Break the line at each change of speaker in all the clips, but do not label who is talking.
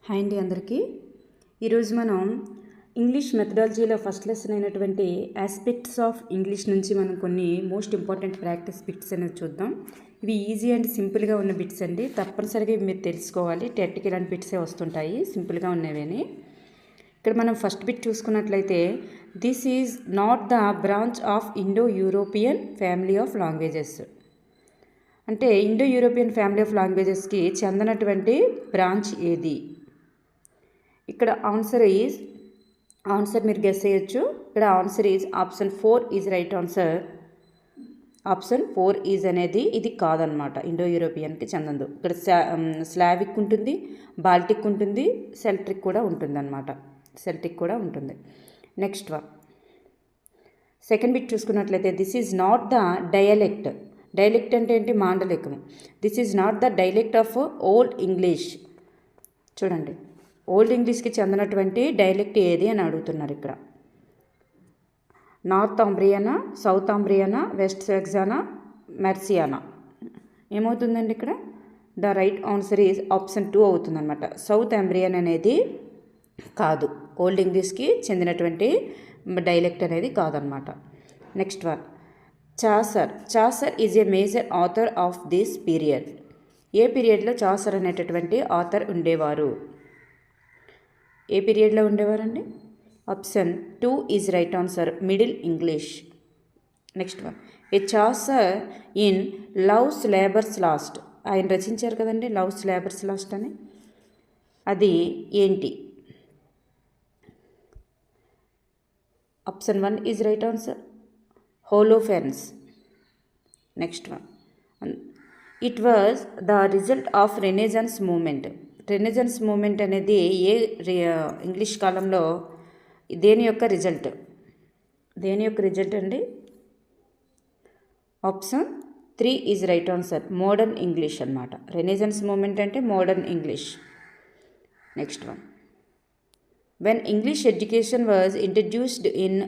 Hi అండి అందరికీ. ఈరోజు మనం ఇంగ్లీష్ మెథడాలజీలో ఫస్ట్ లెసన్ అయినటువంటి ఆస్పెక్ట్స్ ఆఫ్ ఇంగ్లీష్ నుంచి మనం కొన్ని మోస్ట్ ఇంపార్టెంట్ ప్రాక్టీస్ బిట్స్ అనేది చూద్దాం. ఇవి ఈజీ అండ్ సింపుల్గా ఉన్న బిట్స్ అండి. తప్పనిసరిగా మీరు తెలుసుకోవాలి. టెట్కి ఇలాంటి బిట్సే వస్తుంటాయి, సింపుల్గా ఉన్నవేని. ఇక్కడ మనం ఫస్ట్ బిట్ చూసుకున్నట్లయితే, this is not the branch of Indo European family of languages. అంటే ఇండో యూరోపియన్ ఫ్యామిలీ ఆఫ్ లాంగ్వేజెస్కి చెందినటువంటి బ్రాంచ్ ఏది? ఇక్కడ ఆన్సర్ మీరు గెస్ చేయొచ్చు. ఇక్కడ answer is option 4 is right answer. Option 4 is అనేది ఇది కాదనమాట, ఇండో యూరోపియన్కి చెందదు. ఇక్కడ స్లావిక్ ఉంటుంది, బాల్టిక్ ఉంటుంది, సెల్టిక్ కూడా ఉంటుంది అనమాట. సెల్టిక్ కూడా ఉంటుంది. నెక్స్ట్ వన్, సెకండ్ బిట్ చూసుకున్నట్లయితే, this is not the dialect. Dialect అంటే ఏంటి? మాండలికం. This is not the dialect of old English. చూడండి, ఓల్డ్ ఇంగ్లీష్కి చెందినటువంటి డైలెక్ట్ ఏది అని అడుగుతున్నారు ఇక్కడ. North Umbriana, south Umbriana, west Saxana, Merciana? ఏమవుతుందండి ఇక్కడ? The right answer is option 2 అవుతుందన్నమాట. సౌత్ ఆంబ్రియన్ అనేది కాదు, ఓల్డ్ ఇంగ్లీష్కి చెందినటువంటి డైలెక్ట్ అనేది కాదనమాట. Next one, Chaucer is a major author of this period. ఏ పీరియడ్లో చాసర్ అనేటటువంటి ఆథర్ ఉండేవారు? ఏ పీరియడ్లో ఉండేవారండి? Option 2 is right answer, middle English. Next one, a Chaucer in Love's Labour's Lost. ఆయన రచించారు కదండి లవ్స్ లేబర్స్ లాస్ట్ అని. అది ఏంటి? Option 1 is right answer, Holofernes. Next one, it was the result of Renaissance movement. Renaissance movement అనేది ఏ English కాలంలో దేని యొక్క రిజల్ట్? దేని యొక్క రిజల్ట్ అండి? Option 3 is right answer, modern English అనమాట. రెనేజాన్స్ మూమెంట్ అంటే modern English. Next one, when English education was introduced in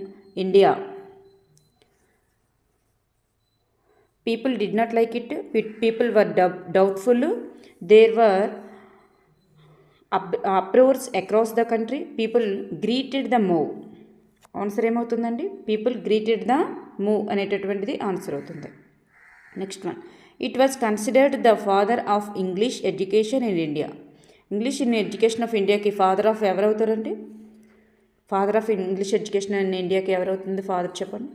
India, people did not like it. People were doubtful. There were uproars across the country. People greeted the move. Answer ఏమవుతుందండి? People greeted the move అనేటటువంటిది answer అవుతుంది. Next one, it was considered the father of English education in India. English in education of ఇండియాకి father of ఎవరవుతారండి? Father of English education in ఇండియాకి ఎవరవుతుంది father? చెప్పండి.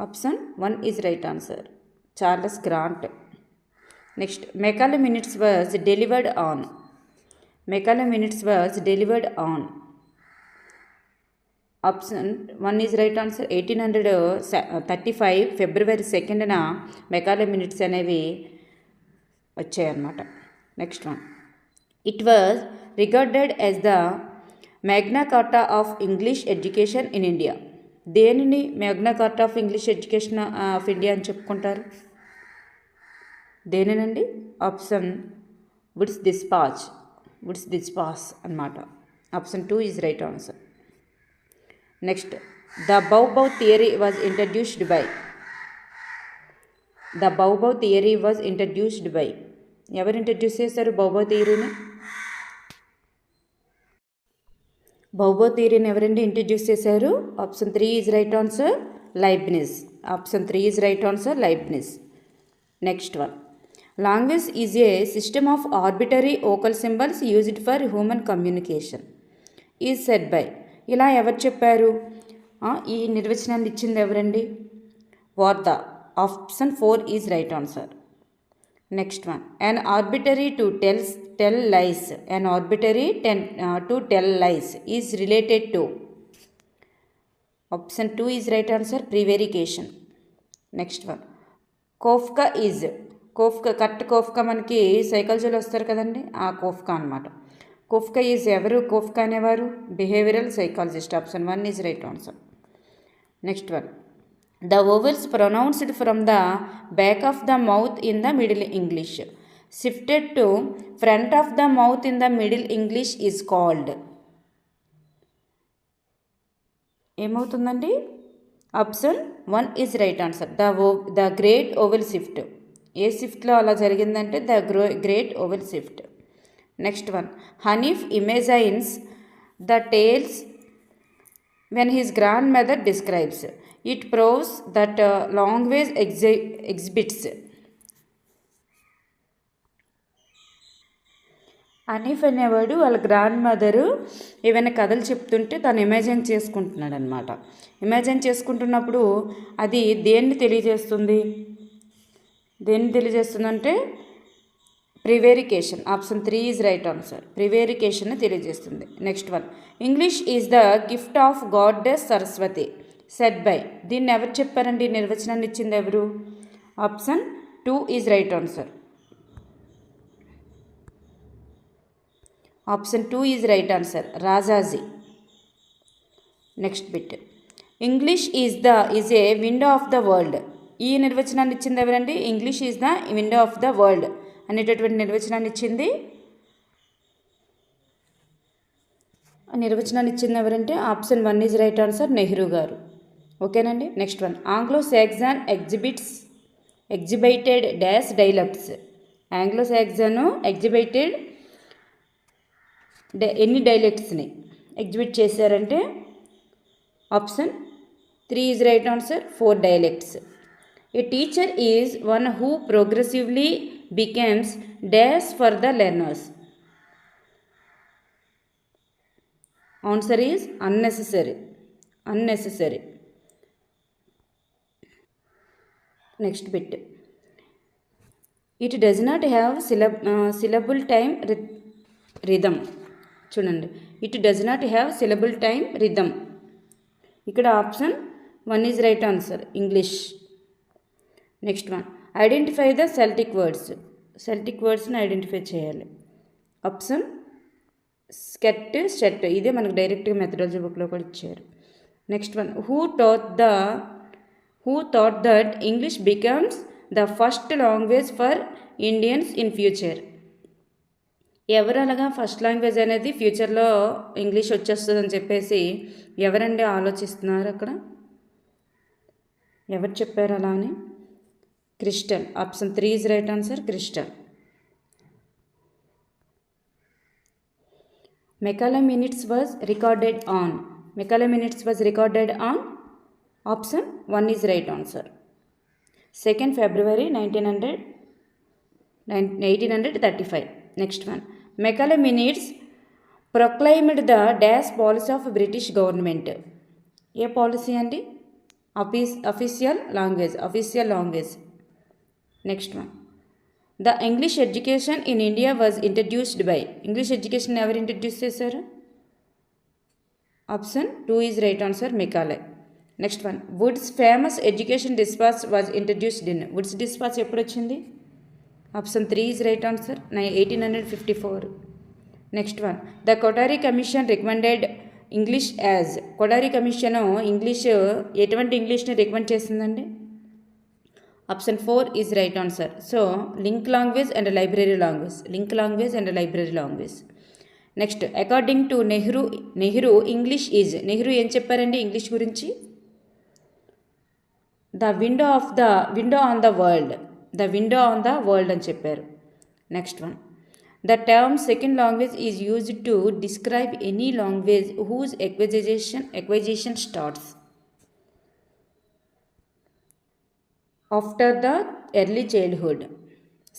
Option 1 is right answer, Charles Grant. Next, Macaulay minutes was delivered on. Macaulay minutes was delivered on. Option 1 is right answer, 1835 ఫిబ్రవరి 2న Macaulay minutes అనేవి వచ్చాయన్నమాట. Next one, it was regarded as the Magna Carta of English education in India. దేనిని Magna Carta of English education of India అని చెప్పుకుంటారు? దేనినండి? Option Wood's dispatch అన్నమాట. Option 2 is right answer. Next, the bow wow theory was introduced by. The bow wow theory was introduced by. ఎవరు introduce చేశారు bow wow థియరీని? బౌబౌ థియరీని ఎవరండి ఇంట్రడ్యూస్ చేశారు? Option 3 is right answer, Leibniz. Option 3 is right answer, Leibniz. Next one, language is a system of arbitrary vocal symbols used for human communication is said by. ఇలా ఎవరు చెప్పారు? ఈ నిర్వచనాన్ని ఇచ్చింది ఎవరండి? Wardhaugh. Option 4 is right answer. Next one, an arbitrary to tell lies. An arbitrary to tell lies is related to. Option 2 is right answer, prevarication. Next one, Koffka is. Koffka మనకి సైకాలజీలో వస్తారు కదండి, ఆ కోఫ్కా అనమాట. Koffka is ఎవరు? Koffka అనేవారు behavioural psychologist. Option 1 is right answer. Next one, the vowels pronounced from the back of the mouth in the middle English shifted to front of the mouth in the middle English is called. ఏమవుతుందండి? Option 1 is right answer, the great vowel shift. ఏ షిఫ్ట్లో అలా జరిగిందంటే the great vowel shift. Next one, Hanif imagines the tales when his grandmother describes. It proves that language exhibits. అనీఫ్ అనేవాడు వాళ్ళ grand mother ఏవైనా కథలు చెప్తుంటే తను ఇమాజిన్ చేసుకుంటున్నాడు అనమాట. ఇమాజిన్ చేసుకుంటున్నప్పుడు అది దేన్ని తెలియజేస్తుంది అంటే prevarication. Option 3 is right answer. Prevarication తెలియజేస్తుంది. Next one, English is the gift of goddess Saraswati said by. దీన్ని ఎవరు చెప్పారండి? నిర్వచనాన్ని ఇచ్చింది ఎవరు? Option 2 is right answer. Option 2 is right answer, Rajaji. Next bit, English is a window of the world. ఈ నిర్వచనాన్ని ఇచ్చింది ఎవరండి? English is the window of the world అనేటటువంటి నిర్వచనాన్ని ఇచ్చింది ఎవరంటే option 1 is right answer, Nehru గారు. ఓకేనండి. Next one, Anglo Saxon exhibited dash dialects. Anglo Saxon exhibited ఎన్ని డైలెక్ట్స్ని ఎగ్జిబిట్ చేశారంటే option 3 is right answer, 4 dialects. A teacher is one who progressively becomes dash for the learners. Answer is unnecessary. Next bit, it does not have syllable time rhythm. చూడండి, it does not have syllable time rhythm. ఇక్కడ option 1 is right answer, English. Next one, identify the Celtic వర్డ్స్ని identify చేయాలి. Option స్కెట్, షెట్. ఇదే మనకు డైరెక్ట్గా methodology బుక్లో కూడా ఇచ్చారు. Next one, who thought that English becomes the first language for Indians in future. ఎవరు అలాగా ఫస్ట్ లాంగ్వేజ్ అనేది ఫ్యూచర్లో ఇంగ్లీష్ వచ్చేస్తుందని చెప్పేసి ఎవరండి ఆలోచిస్తున్నారు? అక్కడ ఎవరు చెప్పారు అలా అని? Crystal. Option 3 is right answer, Crystal. Macaulay minutes was recorded on option 1 is right answer, 2nd February 1835. Next one, Macaulay minutes proclaimed the dash policy of British government. ఏ పాలసీ అండి? Official language. Next one, the English education in India was introduced by. English education ఎవరు introduce చేశారు? Option 2 is right answer, Macaulay. Next one, Wood's famous education dispatch was introduced in. Woods dispatch ఎప్పుడు వచ్చింది? Option 3 is right answer, 1854. Next one, the Kothari commission recommended English as. Kothari commission ఎటువంటి ఇంగ్లీష్ని recommend చేసిందండి? Option 4 is right answer. So link language and library language. Next, according to Nehru English is. Nehru ఏం చెప్పారండి English గురించి? The window on the world అని చెప్పారు. Next one, the term second language is used to describe any language whose acquisition starts after the early childhood.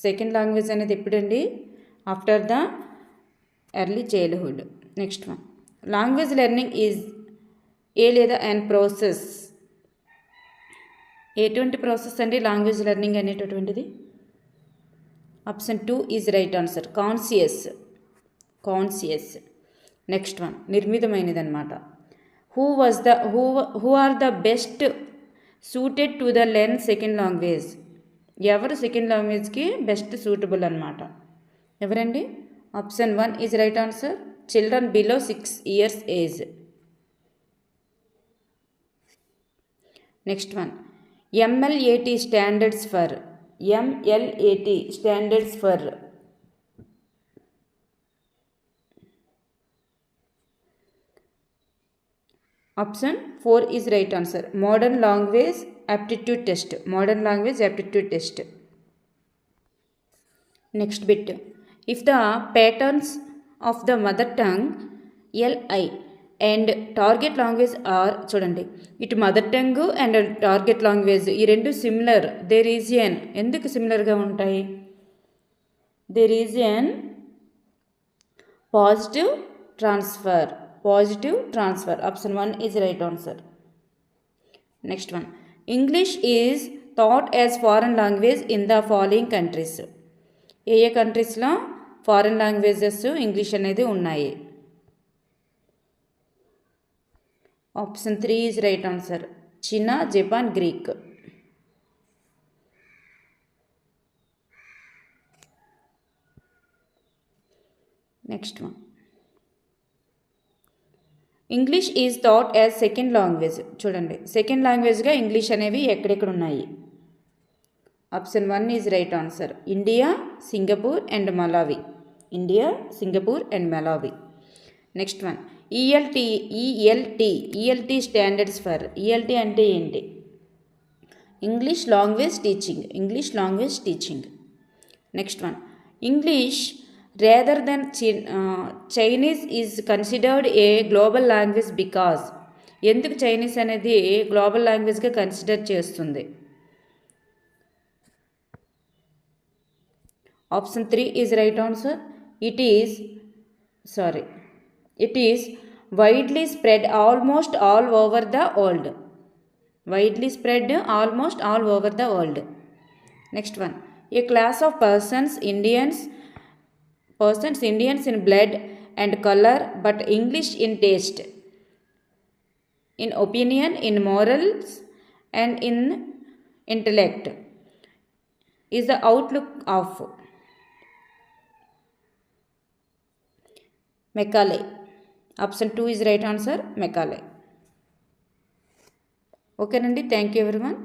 Second language అనేది ఎప్పుడండి? After the early childhood. Next one, language learning is a లేదా and process. ఎటువంటి process అండి language learning అనేటటువంటిది? Option 2 is right answer, conscious. Next one, నిర్మితమైనది అనమాట. Who are the best suited to the learn second language. ఎవరు second లాంగ్వేజ్కి best suitable అనమాట? ఎవరండి? Option 1 is right answer, children below 6 years age. Next one, MLAT standards for. Option 4 is right answer, modern language aptitude test. Next bit, If the patterns of the mother tongue LI and target language are చూడండి, ఇటు mother tongue and target language ఈ రెండు similar. There is an ఎందుకు సిమిలర్గా ఉంటాయి? There is an positive transfer. Option 1 is right answer. Next one, English is thought as foreign language in the following countries. ఏ ఏ కంట్రీస్లో ఫారెన్ లాంగ్వేజెస్ ఇంగ్లీష్ అనేది ఉన్నాయి? Option 3 is right answer. China, Japan, Greek. Next one, English is thought as second language. చూడండి, second లాంగ్వేజ్గా English అనేవి ఎక్కడెక్కడ ఉన్నాయి? Option 1 is right answer. India, Singapore and Malawi. Next one, ELT standards for. ELT అంటే ఏంటి? English language teaching. Next one, English rather than Chinese is considered a global language because. ఎందుకు Chinese అనేది global లాంగ్వేజ్గా consider చేస్తుంది? Option 3 is right answer. It is widely spread almost all over the world. Next one, a class of persons Indians in blood and color, but English in taste, in opinion, in morals and in intellect, is the outlook of Macaulay. Option 2 is right answer, Macaulay. ఓకేనండి, thank you everyone.